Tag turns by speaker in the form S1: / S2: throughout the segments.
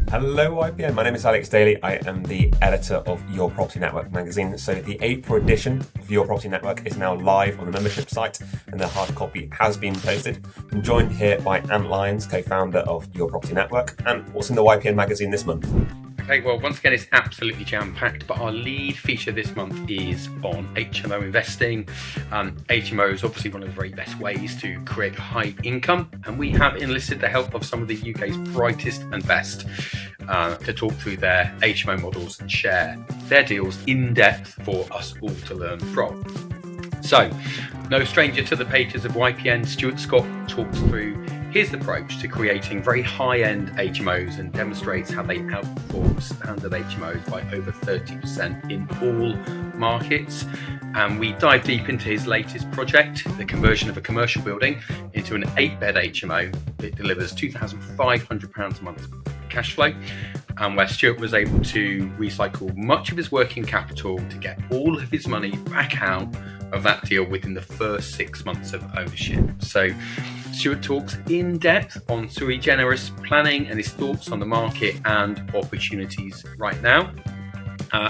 S1: Hello YPN, my name is Alex Daly. I am the editor of Your Property Network magazine. So the April edition of Your Property Network is now live on the membership site and the hard copy has been posted. I'm joined here by Ant Lyons, co-founder of Your Property Network, and what's in the YPN magazine this month?
S2: Okay, well, once again, it's absolutely jam-packed, but our lead feature this month is on HMO investing. HMO is obviously one of the very best ways to create high income, and we have enlisted the help of some of the UK's brightest and best to talk through their HMO models and share their deals in depth for us all to learn from. So, no stranger to the pages of YPN, Stuart Scott talks through his approach to creating very high-end HMOs and demonstrates how they outperform standard HMOs by over 30% in all markets. And we dive deep into his latest project, the conversion of a commercial building into an 8-bed HMO that delivers £2,500 a month cash flow, and where Stuart was able to recycle much of his working capital to get all of his money back out of that deal within the first 6 months of ownership. So Stuart talks in depth on sui generis planning and his thoughts on the market and opportunities right now.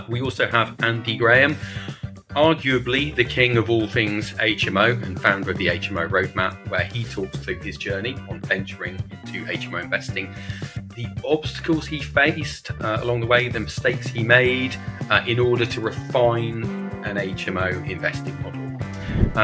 S2: We also have Andy Graham, arguably the king of all things HMO and founder of the HMO Roadmap, where he talks through his journey on venturing into HMO investing, the obstacles he faced along the way, the mistakes he made in order to refine an HMO investing model.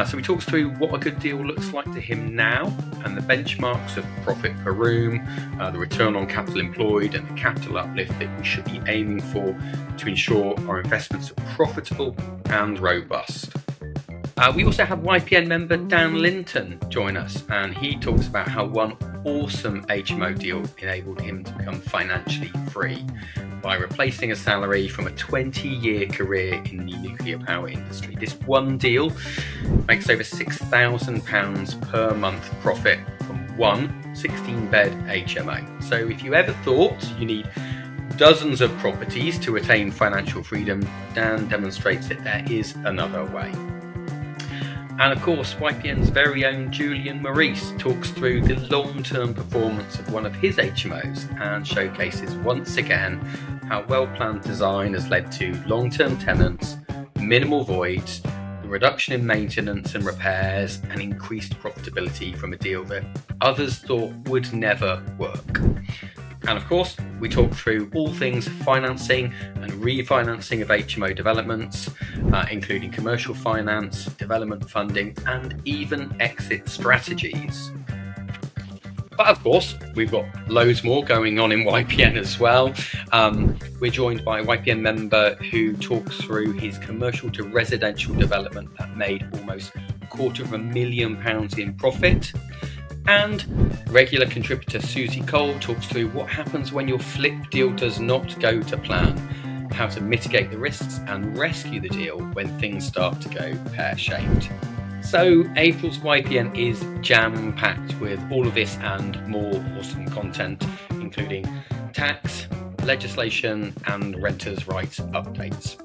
S2: So he talks through what a good deal looks like to him now and the benchmarks of profit per room, the return on capital employed and the capital uplift that we should be aiming for to ensure our investments are profitable and robust. We also have YPN member Dan Linton join us, and he talks about how one awesome HMO deal enabled him to become financially free by replacing a salary from a 20-year career in the nuclear power industry. This one deal makes over £6,000 per month profit from one 16-bed HMO. So if you ever thought you need dozens of properties to attain financial freedom, Dan demonstrates that there is another way. And of course, YPN's very own Julian Maurice talks through the long-term performance of one of his HMOs and showcases once again how well-planned design has led to long-term tenants, minimal voids, the reduction in maintenance and repairs, and increased profitability from a deal that others thought would never work. And of course, we talk through all things financing and refinancing of HMO developments, including commercial finance, development funding, and even exit strategies. But of course, we've got loads more going on in YPN as well. We're joined by a YPN member who talks through his commercial to residential development that made almost £250,000 in profit. And regular contributor Susie Cole talks through what happens when your flip deal does not go to plan, how to mitigate the risks and rescue the deal when things start to go pear-shaped. So April's YPN is jam-packed with all of this and more awesome content, including tax, legislation and renters' rights updates.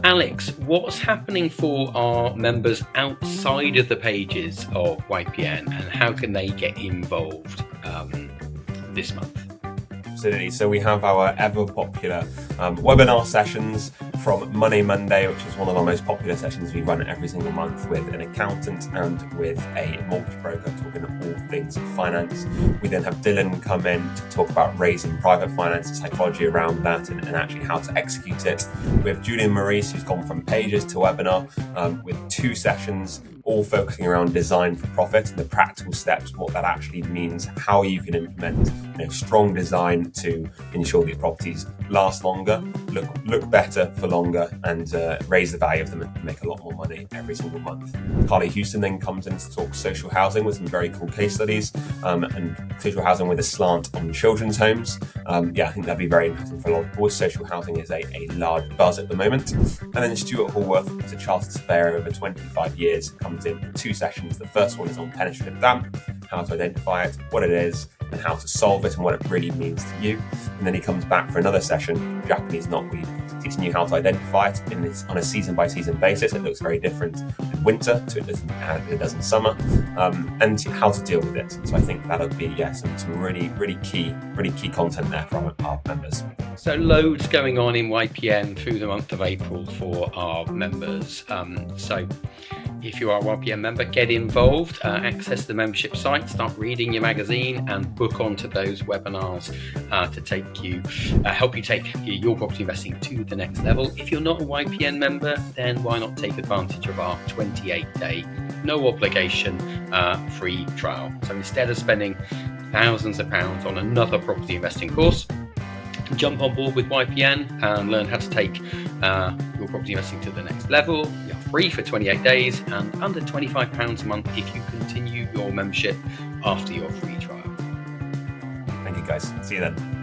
S2: Alex, what's happening for our members outside of the pages of YPN and how can they get involved this month?
S1: Absolutely. So we have our ever popular webinar sessions from Money Monday, which is one of our most popular sessions we run every single month with an accountant and with a mortgage broker talking all things finance. We then have Dylan come in to talk about raising private finance and psychology around that and actually how to execute it. We have Julian Maurice, who's gone from pages to webinar with 2 sessions, all focusing around design for profit and the practical steps, what that actually means, how you can implement strong design to ensure that your properties last longer, look better for longer, and raise the value of them and make a lot more money every single month. Carly Houston then comes in to talk social housing with some very cool case studies and social housing with a slant on children's homes. I think that'd be very interesting for a lot of people. Social housing is a large buzz at the moment. And then Stuart Hallworth, who's a chartered surveyor over 25 years, comes in for 2 sessions. The first one is on penetrative damp, how to identify it, what it is, and how to solve it and what it really means to you. And then he comes back for another session, Japanese knotweed, teaching you how to identify it on a season by season basis. It looks very different winter to it does in summer, and how to deal with it. So I think that'll be some really key content there from our members.
S2: So loads going on in YPN through the month of April for our members. So if you are a YPN member, get involved, access the membership site, start reading your magazine, and book onto those webinars to help you take your property investing to the next level. If you're not a YPN member, then why not take advantage of our 28-day, no obligation, free trial? So instead of spending thousands of pounds on another property investing course, jump on board with YPN and learn how to take your property investing to the next level. You're free for 28 days and under £25 a month if you continue your membership after your free trial.
S1: Thank you guys. See you then.